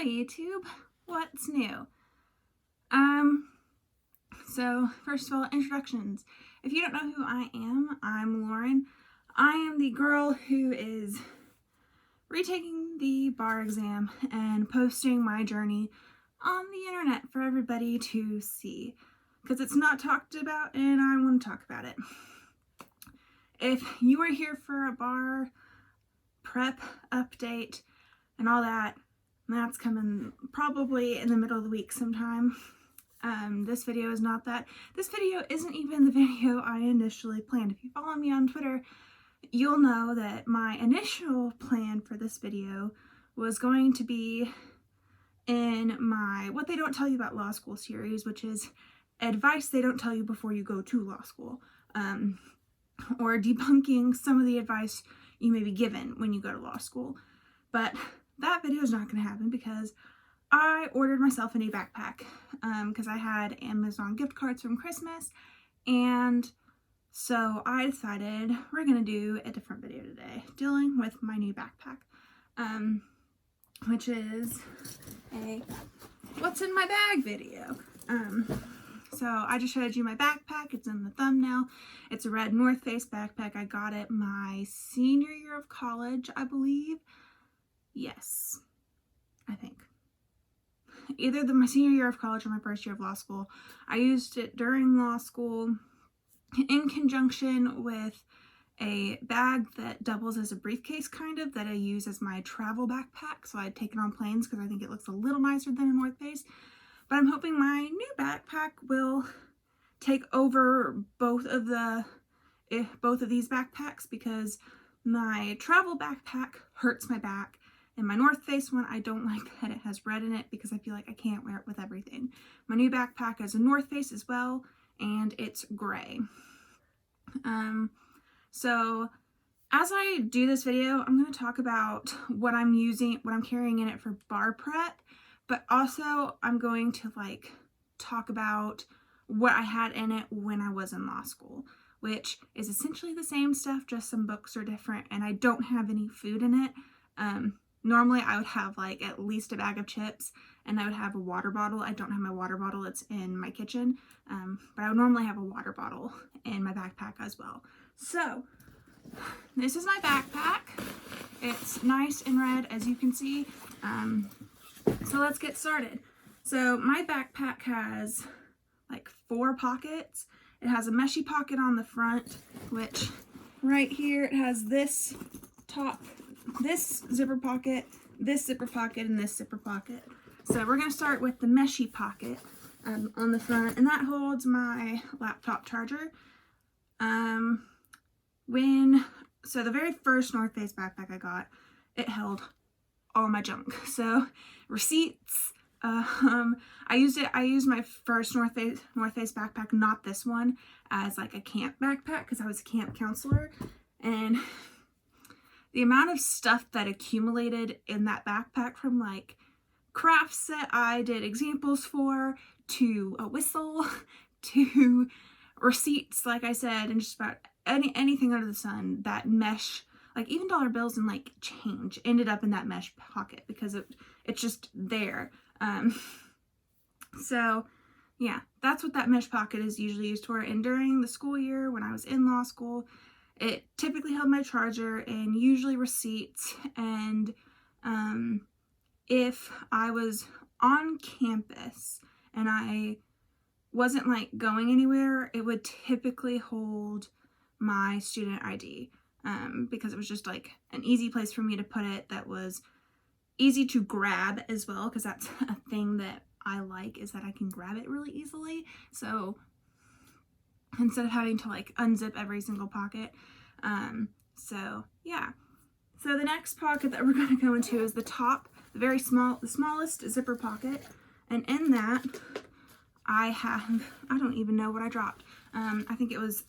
Hi YouTube, what's new? So first of all, introductions. If you don't know who I am, I'm Lauren. I am the girl who is retaking the bar exam and posting my journey on the internet for everybody to see, because it's not talked about and I want to talk about it. If you are here for a bar prep update and all that, that's coming probably in the middle of the week sometime. This video is not that. This video isn't even the video I initially planned. If you follow me on Twitter, you'll know that my initial plan for this video was going to be in my What They Don't Tell You About Law School series, which is advice they don't tell you before you go to law school, or debunking some of the advice you may be given when you go to law school. But that video is not going to happen because I ordered myself a new backpack because I had Amazon gift cards from Christmas, and so I decided we're going to do a different video today dealing with my new backpack, which is a what's in my bag video. So I just showed you my backpack. It's in the thumbnail. It's a red North Face backpack. I got it my senior year of college, I believe. Yes, I think. Either my senior year of college or my first year of law school. I used it during law school in conjunction with a bag that doubles as a briefcase, kind of, that I use as my travel backpack. So I'd take it on planes because I think it looks a little nicer than a North Face. But I'm hoping my new backpack will take over both of these backpacks, because my travel backpack hurts my back. And my North Face one, I don't like that it has red in it because I feel like I can't wear it with everything. My new backpack is a North Face as well, and it's gray. So as I do this video, I'm going to talk about what I'm carrying in it for bar prep, but also I'm going to talk about what I had in it when I was in law school, which is essentially the same stuff, just some books are different, and I don't have any food in it. Normally I would have at least a bag of chips, and I would have a water bottle. I don't have my water bottle, it's in my kitchen, but I would normally have a water bottle in my backpack as well. So this is my backpack. It's nice and red, as you can see. So let's get started. So my backpack has 4 pockets. It has a meshy pocket on the front, which right here it has this zipper pocket, this zipper pocket, and this zipper pocket. So we're going to start with the meshy pocket on the front, and that holds my laptop charger. So the very first North Face backpack I got, it held all my junk. So receipts, I used my first North Face backpack, not this one, as a camp backpack because I was a camp counselor, and the amount of stuff that accumulated in that backpack, from crafts that I did examples for, to a whistle, to receipts, like I said, and just about anything under the sun, that mesh, even dollar bills and change ended up in that mesh pocket because it's just there. So yeah, that's what that mesh pocket is usually used for. And during the school year when I was in law school, it typically held my charger and usually receipts, and if I was on campus and I wasn't going anywhere, it would typically hold my student ID, because it was just an easy place for me to put it, that was easy to grab as well, because that's a thing that I like, is that I can grab it really easily. So instead of having to unzip every single pocket. So yeah. So the next pocket that we're going to go into is the smallest zipper pocket, and in that I don't even know what I dropped. I think it was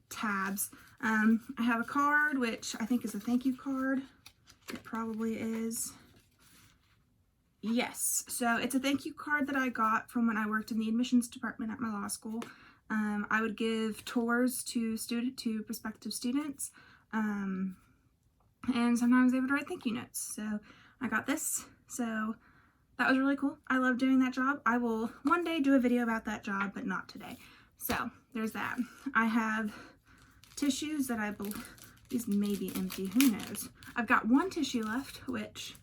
tabs. I have a card, which I think is a thank you card. It probably is. Yes, so it's a thank you card that I got from when I worked in the admissions department at my law school. I would give tours to prospective students, and sometimes they would write thank you notes. So I got this. So that was really cool. I love doing that job. I will one day do a video about that job, but not today. So there's that. I have tissues that I believe, these may be empty, who knows. I've got one tissue left, which,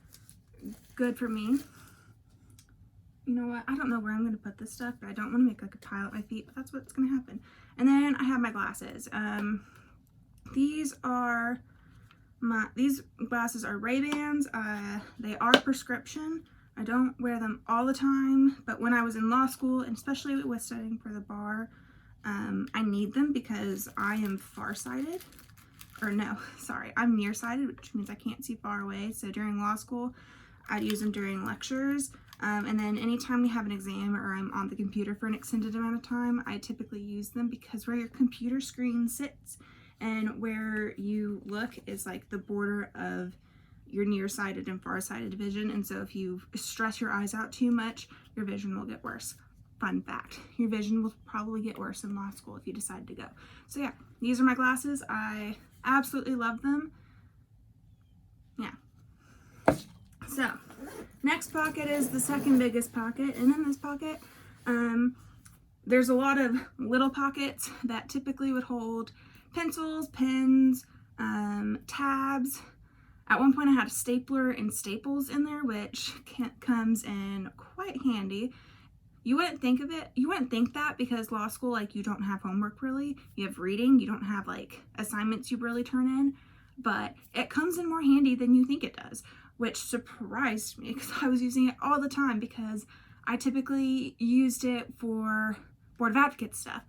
good for me. You know what, I don't know where I'm going to put this stuff, but I don't want to make like a pile at my feet, but that's what's going to happen. And then I have my glasses. These glasses are Ray-Bans. They are prescription. I don't wear them all the time, but when I was in law school, and especially with studying for the bar, I need them because I am farsighted. Or no, sorry, I'm nearsighted, which means I can't see far away. So during law school, I'd use them during lectures. And then anytime we have an exam or I'm on the computer for an extended amount of time, I typically use them because where your computer screen sits and where you look is like the border of your nearsighted and farsighted vision. And so if you stress your eyes out too much, your vision will get worse. Fun fact, your vision will probably get worse in law school if you decide to go. So yeah, these are my glasses. I absolutely love them. Yeah. So next pocket is the second biggest pocket, and in this pocket there's a lot of little pockets that typically would hold pencils, pens, tabs. At one point I had a stapler and staples in there, which comes in quite handy. You wouldn't think of it, you wouldn't think that because law school, like, you don't have homework really, you have reading, you don't have like assignments you really turn in, but it comes in more handy than you think it does, which surprised me because I was using it all the time because I typically used it for Board of Advocates stuff.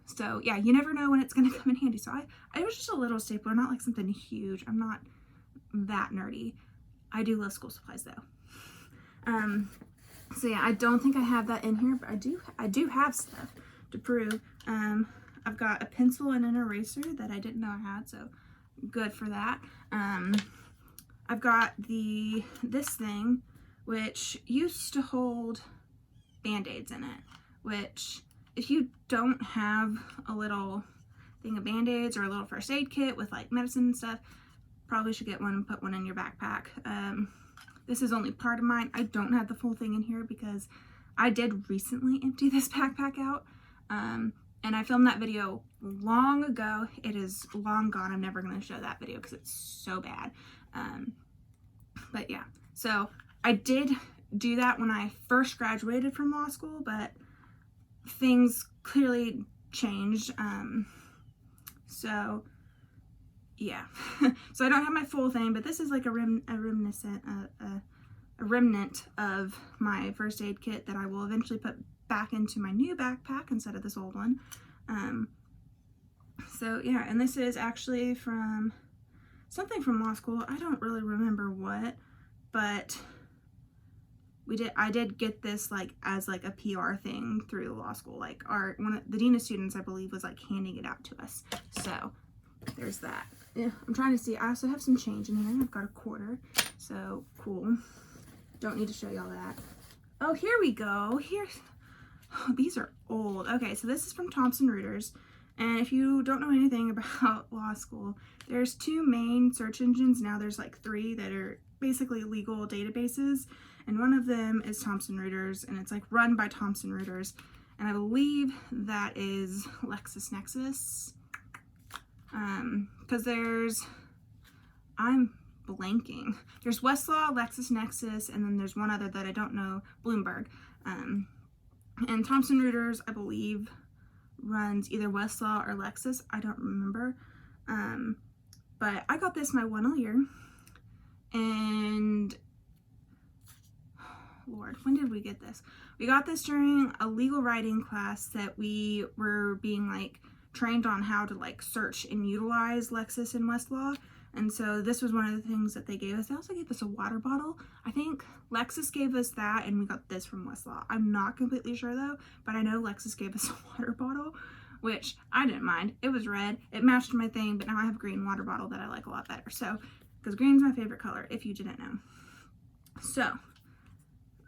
So yeah, you never know when it's going to come in handy. So it was just a little stapler, not like something huge. I'm not that nerdy. I do love school supplies though. So yeah, I don't think I have that in here, but I do have stuff to prove. I've got a pencil and an eraser that I didn't know I had, so good for that. I've got this thing, which used to hold Band-Aids in it, which if you don't have a little thing of Band-Aids or a little first aid kit with like medicine and stuff, probably should get one and put one in your backpack. This is only part of mine. I don't have the full thing in here because I did recently empty this backpack out. And I filmed that video long ago. It is long gone. I'm never going to show that video because it's so bad. But yeah, so I did do that when I first graduated from law school, but things clearly changed. So yeah, so I don't have my full thing, but this is like a remnant of my first aid kit that I will eventually put back into my new backpack instead of this old one. So yeah, and this is actually from something from law school. I don't really remember what, but I did get this like as like a PR thing through law school. Like the dean of students, I believe, was like handing it out to us. So there's that. Yeah, I'm trying to see. I also have some change in here. I've got a quarter. So cool. Don't need to show y'all that. Oh, here we go. Oh, these are old. Okay, so this is from Thomson Reuters. And if you don't know anything about law school, there's two main search engines. Now there's like three that are basically legal databases. And one of them is Thomson Reuters, and it's like run by Thomson Reuters. And I believe that is LexisNexis. Because I'm blanking. There's Westlaw, LexisNexis, and then there's one other that I don't know, Bloomberg. And Thomson Reuters, I believe, runs either Westlaw or Lexis. I don't remember. But I got this my 1L year. And Lord, when did we get this? We got this during a legal writing class that we were being like trained on how to like search and utilize Lexis and Westlaw. And so this was one of the things that they gave us. They also gave us a water bottle. I think Lexis gave us that, and we got this from Westlaw. I'm not completely sure though, but I know Lexis gave us a water bottle, which I didn't mind. It was red. It matched my thing, but now I have a green water bottle that I like a lot better. So, because green's my favorite color, if you didn't know. So,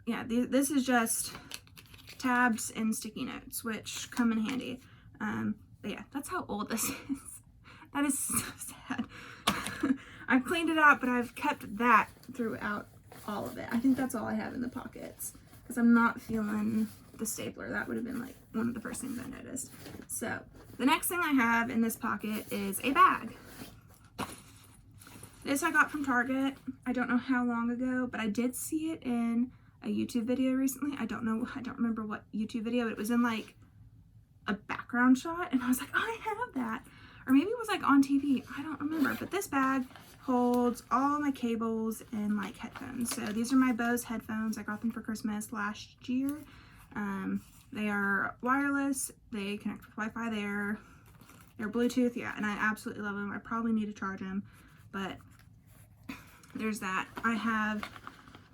yeah, this is just tabs and sticky notes, which come in handy. But yeah, that's how old this is. That is so sad. I've cleaned it out, but I've kept that throughout all of it. I think that's all I have in the pockets because I'm not feeling the stapler. That would have been like one of the first things I noticed. So the next thing I have in this pocket is a bag. This I got from Target. I don't know how long ago, but I did see it in a YouTube video recently. I don't remember what YouTube video, but it was in like a background shot, and I was like, oh, I have that. Or maybe it was like on TV. I don't remember, but this bag holds all my cables and like headphones. So these are my Bose headphones. I got them for Christmas last year. They are wireless. They connect with Wi-Fi. They're Bluetooth, yeah, and I absolutely love them. I probably need to charge them, but there's that. I have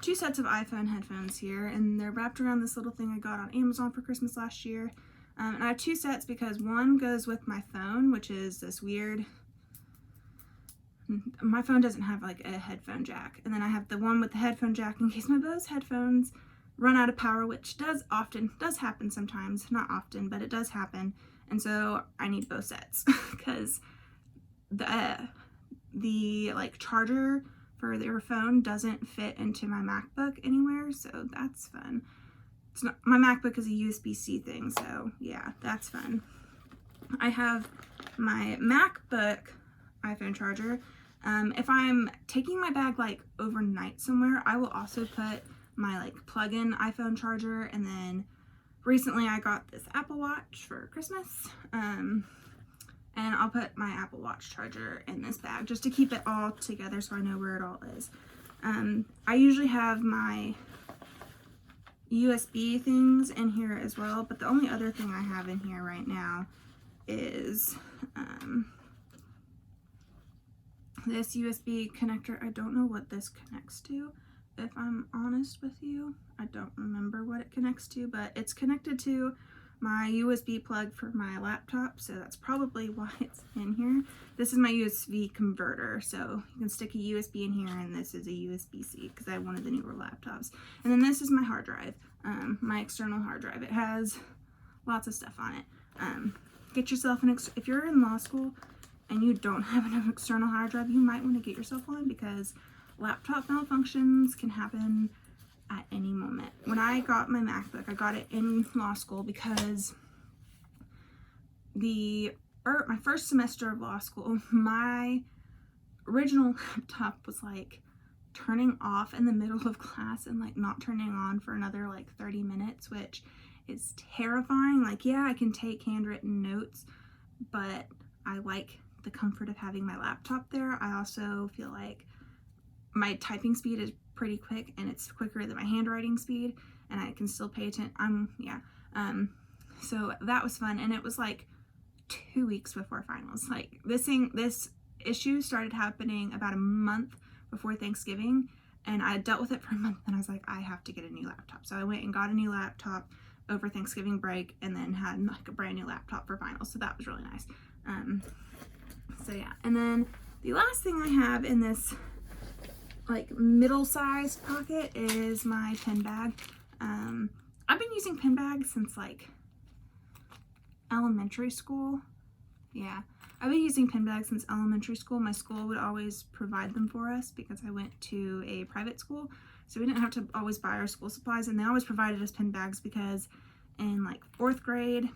2 sets of iPhone headphones here, and they're wrapped around this little thing I got on Amazon for Christmas last year. And I have 2 sets because one goes with my phone, which is this weird, my phone doesn't have like a headphone jack. And then I have the one with the headphone jack in case my Bose headphones run out of power, which does happen sometimes. Not often, but it does happen. And so I need both sets because the like charger for their phone doesn't fit into my MacBook anywhere, so that's fun. It's not, my MacBook is a USB-C thing, so yeah, that's fun. I have my MacBook iPhone charger. If I'm taking my bag like overnight somewhere, I will also put my like plug-in iPhone charger, and then recently I got this Apple Watch for Christmas. And I'll put my Apple Watch charger in this bag just to keep it all together so I know where it all is. I usually have my USB things in here as well, but the only other thing I have in here right now is this USB connector. I don't know what this connects to, if I'm honest with you. I don't remember what it connects to, but it's connected to my USB plug for my laptop, so that's probably why it's in here. This is my USB converter, so you can stick a USB in here, and this is a USB-C because I wanted the newer laptops. And then this is my hard drive, my external hard drive. It has lots of stuff on it. Get yourself if you're in law school and you don't have an external hard drive, you might want to get yourself one because laptop malfunctions can happen at any moment. When I got my MacBook, I got it in law school because my first semester of law school, my original laptop was like turning off in the middle of class and like not turning on for another like 30 minutes, which is terrifying. Like, yeah, I can take handwritten notes, but I like the comfort of having my laptop there. I also feel like my typing speed is pretty quick, and it's quicker than my handwriting speed, and I can still pay attention. So that was fun, and it was like 2 weeks before finals. Like this issue started happening about a month before Thanksgiving, and I dealt with it for a month, and I was like, I have to get a new laptop. So I went and got a new laptop over Thanksgiving break, and then had like a brand new laptop for finals. So that was really nice. So yeah, and then the last thing I have in this like middle-sized pocket is my pen bag. I've been using pen bags since like elementary school. Yeah, I've been using pen bags since elementary school. My school would always provide them for us because I went to a private school, so we didn't have to always buy our school supplies, and they always provided us pen bags because in like 4th grade,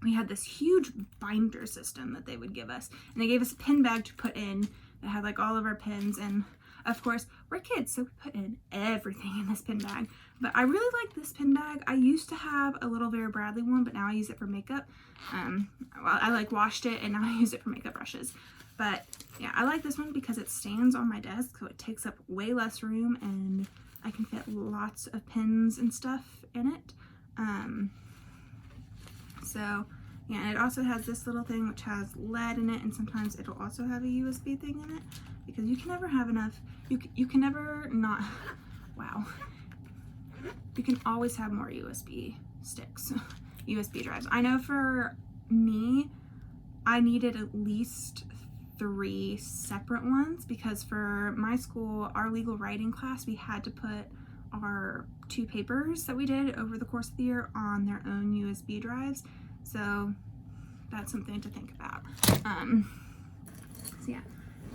we had this huge binder system that they would give us, and they gave us a pen bag to put in that had like all of our pens, and of course we're kids, so we put in everything in this pen bag. But I really like this pen bag. I used to have a little Vera Bradley one, but now I use it for makeup. Well, I like washed it, and now I use it for makeup brushes. But yeah, I like this one because it stands on my desk, so it takes up way less room, and I can fit lots of pens and stuff in it. So yeah, and it also has this little thing which has lead in it, and sometimes it'll also have a USB thing in it because you can never have enough. You can never not. Wow. You can always have more USB sticks, USB drives. I know for me, I needed at least 3 separate ones because for my school, our legal writing class, we had to put our 2 papers that we did over the course of the year on their own USB drives. So that's something to think about. So yeah,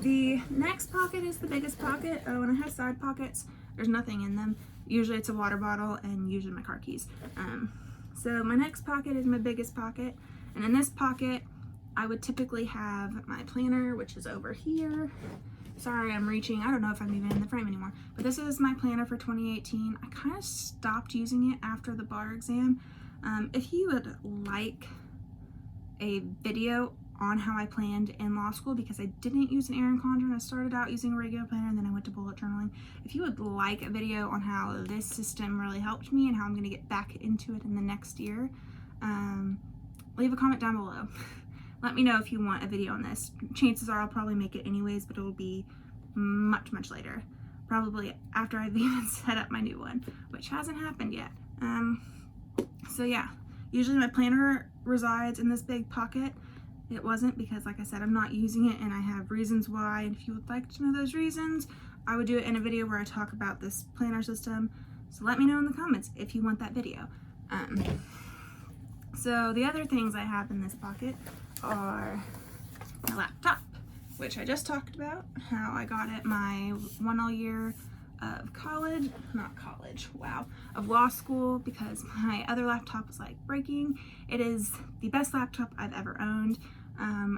The next pocket is the biggest pocket. Oh, and I have side pockets. There's nothing in them. Usually it's a water bottle and usually my car keys. So my next pocket is my biggest pocket. And in this pocket, I would typically have my planner, which is over here. Sorry, I'm reaching. I don't know if I'm even in the frame anymore. But this is my planner for 2018. I kind of stopped using it after the bar exam. If you would like a video on how I planned in law school, because I didn't use an Erin Condren, I started out using a regular planner and then I went to bullet journaling. If you would like a video on how this system really helped me and how I'm going to get back into it in the next year, leave a comment down below. Let me know if you want a video on this. Chances are I'll probably make it anyways, but it'll be much, much later. Probably after I've even set up my new one, which hasn't happened yet. So yeah, usually my planner resides in this big pocket. It wasn't, because like I said, I'm not using it and I have reasons why. And if you would like to know those reasons, I would do it in a video where I talk about this planner system. So let me know in the comments if you want that video. So the other things I have in this pocket are my laptop, which I just talked about, how I got it my 1 all year of college, not college, wow, of law school, because my other laptop was like breaking. It is the best laptop I've ever owned.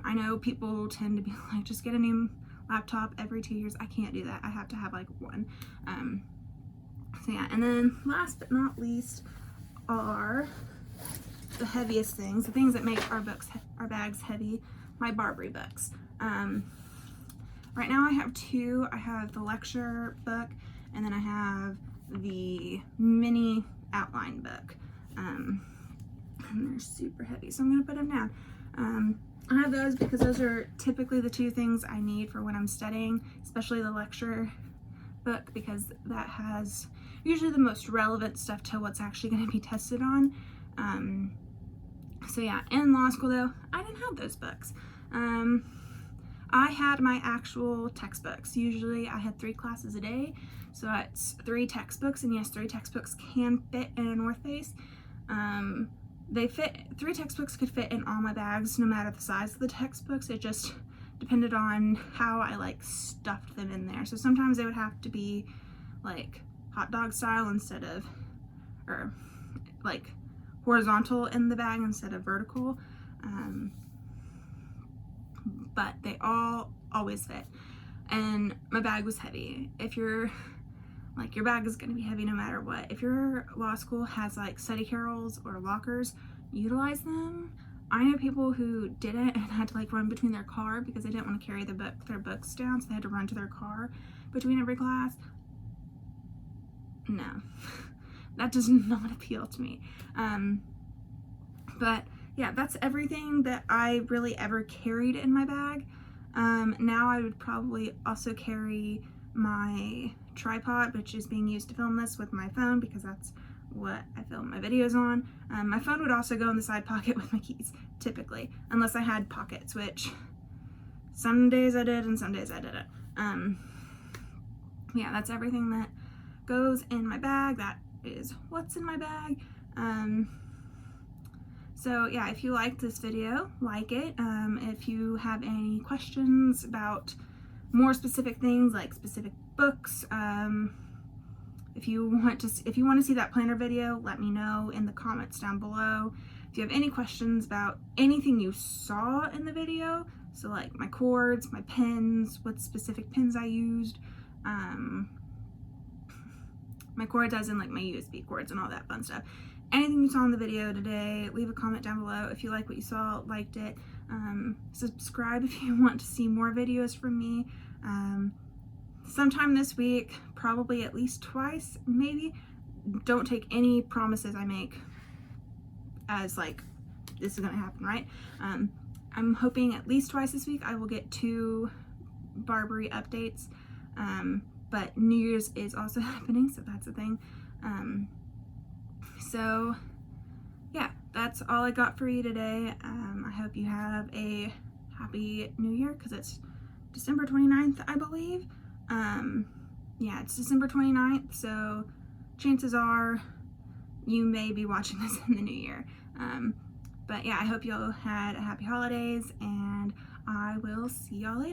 I know people tend to be like, just get a new laptop every 2 years. I can't do that. I have to have like one. So yeah, and then last but not least are the heaviest things, the things that make our bags heavy, my Barbary books. Right now I have two. I have the lecture book and then I have the mini outline book. And they're super heavy, so I'm gonna put them down. I have those because those are typically the two things I need for when I'm studying, especially the lecture book, because that has usually the most relevant stuff to what's actually going to be tested on. So yeah, in law school though, I didn't have those books. I had my actual textbooks. Usually I had 3 classes a day, so that's 3 textbooks, and yes, 3 textbooks can fit in a North Face. 3 textbooks could fit in all my bags, no matter the size of the textbooks. It just depended on how I like stuffed them in there. So sometimes they would have to be like hot dog style instead of, or like horizontal in the bag instead of vertical. But they all always fit. And my bag was heavy. If you're like, your bag is going to be heavy no matter what. If your law school has like study carrels or lockers, utilize them. I know people who didn't and had to like run between their car because they didn't want to carry their books down, so they had to run to their car between every class. No, that does not appeal to me. But yeah, that's everything that I really ever carried in my bag. Now I would probably also carry my tripod, which is being used to film this, with my phone, because that's what I film my videos on. My phone would also go in the side pocket with my keys, typically, unless I had pockets, which some days I did and some days I didn't. Yeah, that's everything that goes in my bag. That is what's in my bag. So yeah, if you liked this video, like it. If you have any questions about more specific things, like specific books, if you want to see that planner video, let me know in the comments down below. If you have any questions about anything you saw in the video, so like my cords, my pens, what specific pens I used, my cords as in like my USB cords and all that fun stuff. Anything you saw in the video today, leave a comment down below. If you like what you saw, liked it, subscribe if you want to see more videos from me. Sometime this week, probably at least twice, maybe. Don't take any promises I make as like this is gonna happen, right? I'm hoping at least twice this week I will get 2 Barbary updates, but New Year's is also happening, so that's a thing. So yeah, that's all I got for you today. I hope you have a happy new year, because it's December 29th, I believe. Yeah, it's December 29th, so chances are you may be watching this in the new year. But yeah, I hope you all had a happy holidays, and I will see y'all later.